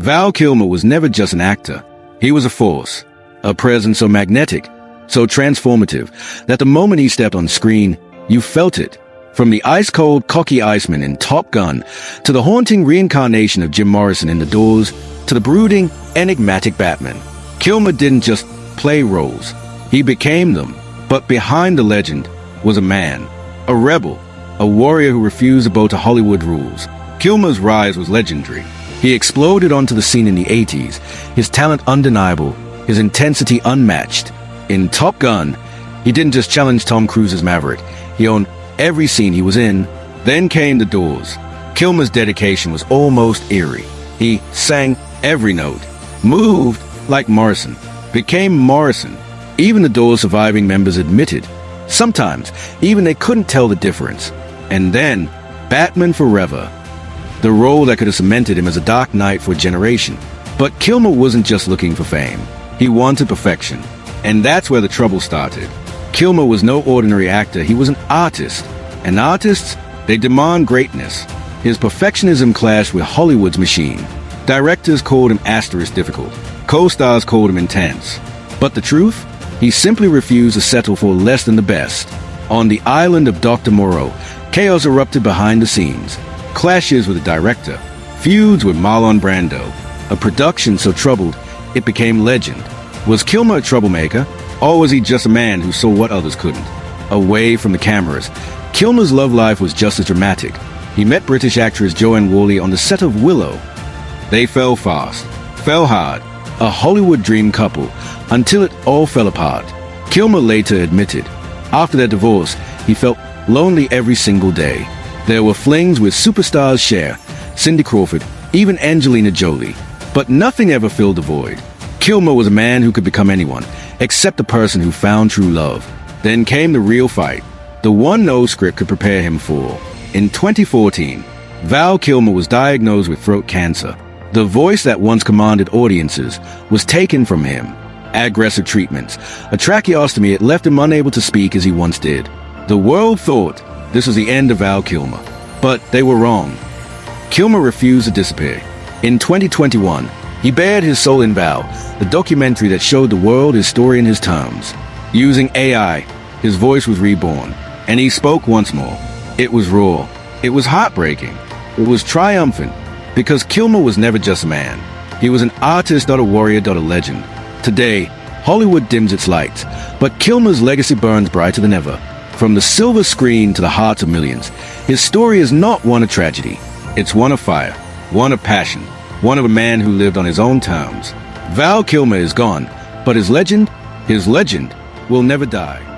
Val Kilmer was never just an actor. He was a force, a presence so magnetic, so transformative, that the moment he stepped on screen, you felt it. From the ice-cold, cocky Iceman in Top Gun, to the haunting reincarnation of Jim Morrison in The Doors, to the brooding, enigmatic Batman, Kilmer didn't just play roles. He became them. But behind the legend was a man, a rebel, a warrior who refused to bow to Hollywood rules. Kilmer's rise was legendary. He exploded onto the scene in the 80s, his talent undeniable, his intensity unmatched. In Top Gun, he didn't just challenge Tom Cruise's Maverick, he owned every scene he was in. Then came The Doors. Kilmer's dedication was almost eerie. He sang every note, moved like Morrison, became Morrison. Even The Doors' surviving members admitted, sometimes even they couldn't tell the difference. And then, Batman Forever, the role that could have cemented him as a Dark Knight for a generation. But Kilmer wasn't just looking for fame. He wanted perfection. And that's where the trouble started. Kilmer was no ordinary actor, he was an artist. And artists, they demand greatness. His perfectionism clashed with Hollywood's machine. Directors called him asterisk difficult. Co-stars called him intense. But the truth? He simply refused to settle for less than the best. On the island of Dr. Moreau, chaos erupted behind the scenes. Clashes with the director, feuds with Marlon Brando, a production so troubled it became legend. Was Kilmer a troublemaker, or was he just a man who saw what others couldn't? Away from the cameras, Kilmer's love life was just as dramatic. He met British actress Joanne Worley on the set of Willow. They fell fast, fell hard, a Hollywood dream couple, until it all fell apart. Kilmer later admitted, after their divorce, he felt lonely every single day. There were flings with superstars Cher, Cindy Crawford, even Angelina Jolie, but nothing ever filled the void. Kilmer was a man who could become anyone, except a person who found true love. Then came the real fight, the one no script could prepare him for. In 2014, Val Kilmer was diagnosed with throat cancer. The voice that once commanded audiences was taken from him. Aggressive treatments, a tracheostomy that left him unable to speak as he once did. The world thought this was the end of Val Kilmer, but they were wrong. Kilmer refused to disappear. In 2021, he bared his soul in Val, the documentary that showed the world his story in his terms. Using AI, his voice was reborn, and he spoke once more. It was raw. It was heartbreaking. It was triumphant, because Kilmer was never just a man. He was an artist, not a warrior, not a legend. Today, Hollywood dims its lights, but Kilmer's legacy burns brighter than ever. From the silver screen to the hearts of millions, his story is not one of tragedy. It's one of fire, one of passion, one of a man who lived on his own terms. Val Kilmer is gone, but his legend will never die.